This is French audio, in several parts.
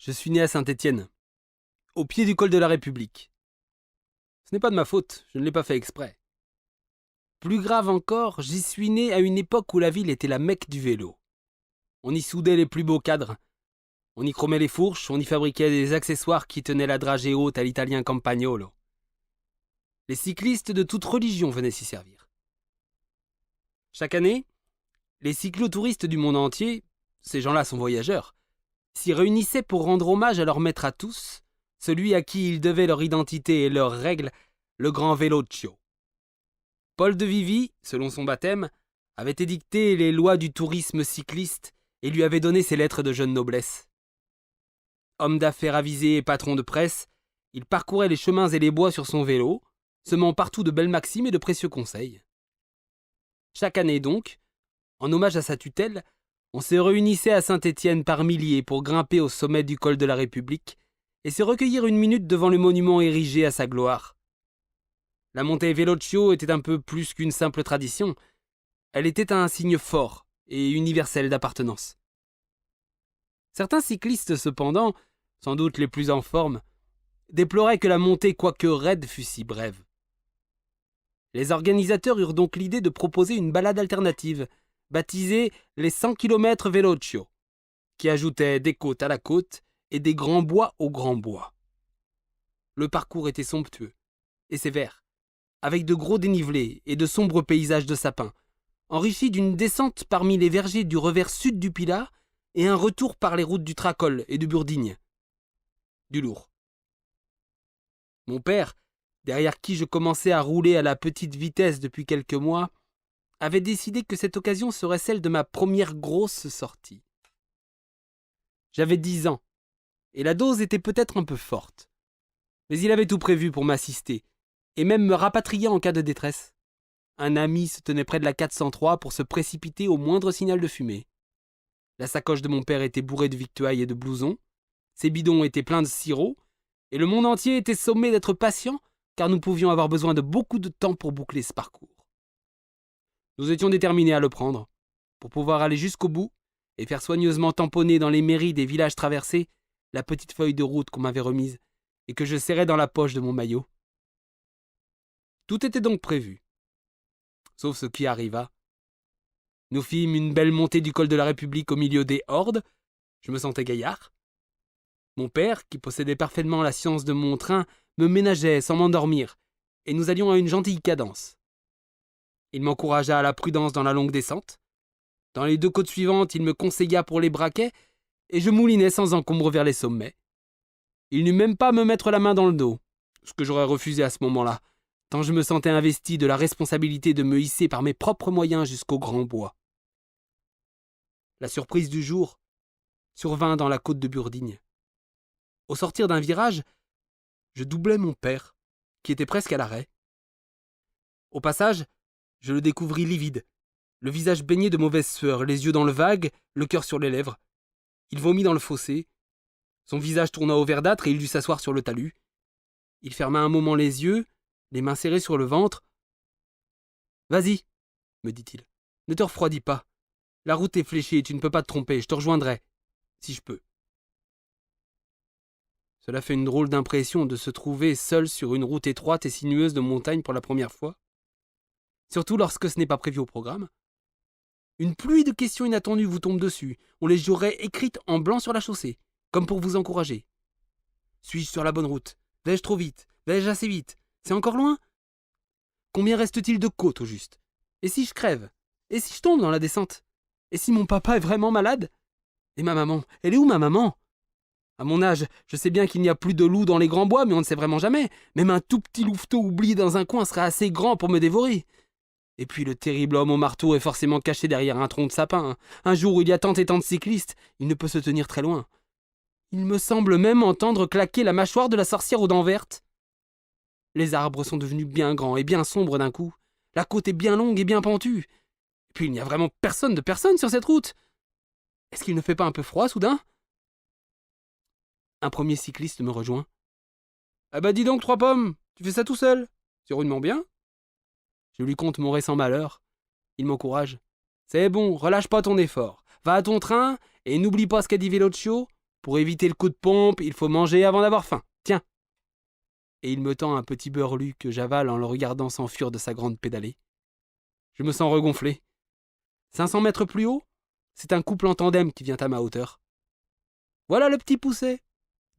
Je suis né à Saint-Étienne, au pied du col de la République. Ce n'est pas de ma faute, je ne l'ai pas fait exprès. Plus grave encore, j'y suis né à une époque où la ville était la Mecque du vélo. On y soudait les plus beaux cadres, on y chromait les fourches, on y fabriquait des accessoires qui tenaient la dragée haute à l'italien campagnolo. Les cyclistes de toute religion venaient s'y servir. Chaque année, les cyclotouristes du monde entier, ces gens-là sont voyageurs, s'y réunissaient pour rendre hommage à leur maître à tous, celui à qui ils devaient leur identité et leurs règles, le grand Veloccio. Paul de Vivi, selon son baptême, avait édicté les lois du tourisme cycliste et lui avait donné ses lettres de jeune noblesse. Homme d'affaires avisé et patron de presse, il parcourait les chemins et les bois sur son vélo, semant partout de belles maximes et de précieux conseils. Chaque année donc, en hommage à sa tutelle, on se réunissait à Saint-Étienne par milliers pour grimper au sommet du col de la République et se recueillir une minute devant le monument érigé à sa gloire. La montée Veloccio était un peu plus qu'une simple tradition, elle était un signe fort et universel d'appartenance. Certains cyclistes, cependant, sans doute les plus en forme, déploraient que la montée, quoique raide, fût si brève. Les organisateurs eurent donc l'idée de proposer une balade alternative, baptisée les 100 km Veloccio, qui ajoutait des côtes à la côte et des grands bois aux grands bois. Le parcours était somptueux et sévère, avec de gros dénivelés et de sombres paysages de sapins, enrichis d'une descente parmi les vergers du revers sud du Pilat et un retour par les routes du Tracol et du Burdigne. Du lourd. Mon père, derrière qui je commençais à rouler à la petite vitesse depuis quelques mois, avait décidé que cette occasion serait celle de ma première grosse sortie. J'avais 10 ans, et la dose était peut-être un peu forte. Mais il avait tout prévu pour m'assister, et même me rapatrier en cas de détresse. Un ami se tenait près de la 403 pour se précipiter au moindre signal de fumée. La sacoche de mon père était bourrée de victuailles et de blousons, ses bidons étaient pleins de sirop, et le monde entier était sommé d'être patient, car nous pouvions avoir besoin de beaucoup de temps pour boucler ce parcours. Nous étions déterminés à le prendre, pour pouvoir aller jusqu'au bout et faire soigneusement tamponner dans les mairies des villages traversés la petite feuille de route qu'on m'avait remise et que je serrais dans la poche de mon maillot. Tout était donc prévu. Sauf ce qui arriva. Nous fîmes une belle montée du col de la République au milieu des hordes. Je me sentais gaillard. Mon père, qui possédait parfaitement la science de mon train, me ménageait sans m'endormir, et nous allions à une gentille cadence. Il m'encouragea à la prudence dans la longue descente. Dans les 2 côtes suivantes, il me conseilla pour les braquets, et je moulinais sans encombre vers les sommets. Il n'eut même pas à me mettre la main dans le dos, ce que j'aurais refusé à ce moment-là, tant je me sentais investi de la responsabilité de me hisser par mes propres moyens jusqu'au grand bois. La surprise du jour survint dans la côte de Burdigne. Au sortir d'un virage, je doublais mon père, qui était presque à l'arrêt. Au passage, je le découvris livide, le visage baigné de mauvaise sueur, les yeux dans le vague, le cœur sur les lèvres. Il vomit dans le fossé. Son visage tourna au verdâtre et il dut s'asseoir sur le talus. Il ferma un moment les yeux, les mains serrées sur le ventre. « Vas-y, me dit-il, ne te refroidis pas. La route est fléchée et tu ne peux pas te tromper, je te rejoindrai, si je peux. » Cela fait une drôle d'impression de se trouver seul sur une route étroite et sinueuse de montagne pour la première fois. Surtout lorsque ce n'est pas prévu au programme. Une pluie de questions inattendues vous tombe dessus. On les aurait écrites en blanc sur la chaussée, comme pour vous encourager. Suis-je sur la bonne route? Vais-je trop vite? Vais-je assez vite? C'est encore loin? Combien reste-t-il de côtes au juste? Et si je crève? Et si je tombe dans la descente? Et si mon papa est vraiment malade? Et ma maman? Elle est où ma maman? À mon âge, je sais bien qu'il n'y a plus de loups dans les grands bois, mais on ne sait vraiment jamais. Même un tout petit louveteau oublié dans un coin serait assez grand pour me dévorer. Et puis le terrible homme au marteau est forcément caché derrière un tronc de sapin. Un jour où il y a tant et tant de cyclistes, il ne peut se tenir très loin. Il me semble même entendre claquer la mâchoire de la sorcière aux dents vertes. Les arbres sont devenus bien grands et bien sombres d'un coup. La côte est bien longue et bien pentue. Et puis il n'y a vraiment personne sur cette route. Est-ce qu'il ne fait pas un peu froid soudain? Un premier cycliste me rejoint. « Ah bah dis donc, 3 pommes, tu fais ça tout seul? C'est rudement bien. » Je lui conte mon récent malheur. Il m'encourage. « C'est bon, relâche pas ton effort. Va à ton train et n'oublie pas ce qu'a dit Veloccio. Pour éviter le coup de pompe, il faut manger avant d'avoir faim. Tiens. Et il me tend un petit beurlu que j'avale en le regardant s'enfuir de sa grande pédalée. Je me sens regonflé. 500 mètres plus haut, c'est un couple en tandem qui vient à ma hauteur. Voilà le petit pousset,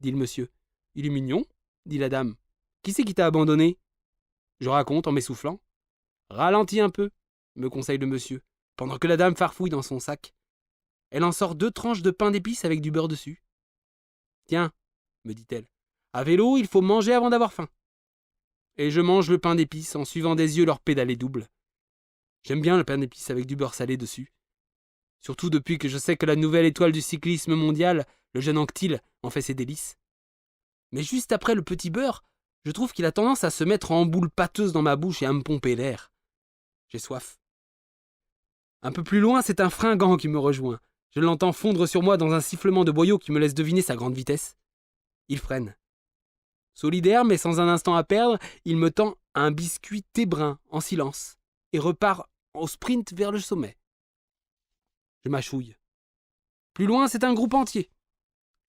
dit le monsieur. Il est mignon, dit la dame. Qui c'est qui t'a abandonné? Je raconte en m'essoufflant. Ralentis un peu, me conseille le monsieur, pendant que la dame farfouille dans son sac. Elle en sort 2 tranches de pain d'épices avec du beurre dessus. Tiens, me dit-elle, à vélo, il faut manger avant d'avoir faim. Et je mange le pain d'épices en suivant des yeux leur pédalée double. J'aime bien le pain d'épices avec du beurre salé dessus. Surtout depuis que je sais que la nouvelle étoile du cyclisme mondial, le jeune Anctil, en fait ses délices. Mais juste après le petit beurre, je trouve qu'il a tendance à se mettre en boule pâteuse dans ma bouche et à me pomper l'air. J'ai soif. Un peu plus loin, c'est un fringant qui me rejoint. Je l'entends fondre sur moi dans un sifflement de boyau qui me laisse deviner sa grande vitesse. Il freine. Solidaire, mais sans un instant à perdre, il me tend un biscuit thé-brun en silence et repart au sprint vers le sommet. Je m'achouille. Plus loin, c'est un groupe entier.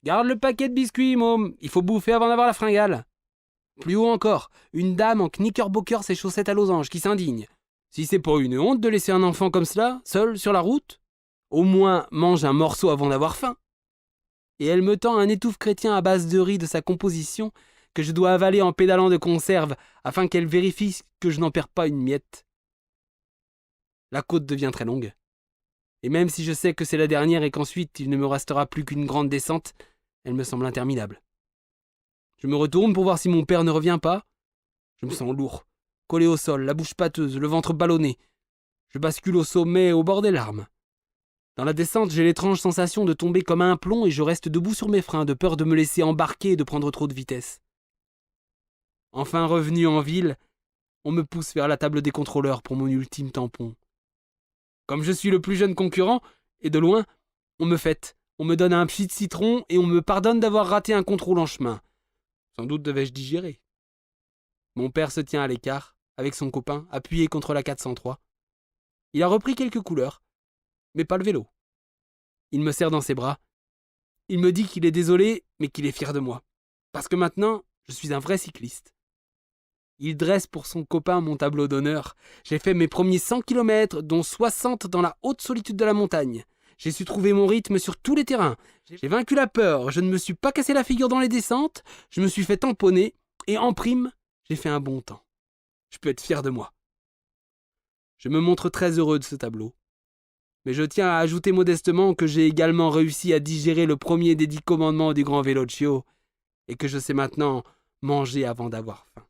Garde le paquet de biscuits, môme, il faut bouffer avant d'avoir la fringale. Plus haut encore, une dame en knickerbocker et chaussettes à losanges qui s'indigne. Si c'est pas une honte de laisser un enfant comme cela, seul sur la route, au moins mange un morceau avant d'avoir faim. Et elle me tend un étouffe chrétien à base de riz de sa composition que je dois avaler en pédalant de conserve afin qu'elle vérifie que je n'en perds pas une miette. La côte devient très longue. Et même si je sais que c'est la dernière et qu'ensuite il ne me restera plus qu'une grande descente, elle me semble interminable. Je me retourne pour voir si mon père ne revient pas. Je me sens lourd, collé au sol, la bouche pâteuse, le ventre ballonné. Je bascule au sommet, au bord des larmes. Dans la descente, j'ai l'étrange sensation de tomber comme un plomb et je reste debout sur mes freins, de peur de me laisser embarquer et de prendre trop de vitesse. Enfin revenu en ville, on me pousse vers la table des contrôleurs pour mon ultime tampon. Comme je suis le plus jeune concurrent, et de loin, on me fête, on me donne un pchit de citron et on me pardonne d'avoir raté un contrôle en chemin. Sans doute devais-je digérer. Mon père se tient à l'écart, avec son copain, appuyé contre la 403. Il a repris quelques couleurs, mais pas le vélo. Il me serre dans ses bras. Il me dit qu'il est désolé, mais qu'il est fier de moi. Parce que maintenant, je suis un vrai cycliste. Il dresse pour son copain mon tableau d'honneur. J'ai fait mes premiers 100 km, dont 60 dans la haute solitude de la montagne. J'ai su trouver mon rythme sur tous les terrains. J'ai vaincu la peur, je ne me suis pas cassé la figure dans les descentes, je me suis fait tamponner, et en prime, j'ai fait un bon temps. Je peux être fier de moi. Je me montre très heureux de ce tableau. Mais je tiens à ajouter modestement que j'ai également réussi à digérer le premier des 10 commandements du grand Veloccio, et que je sais maintenant manger avant d'avoir faim.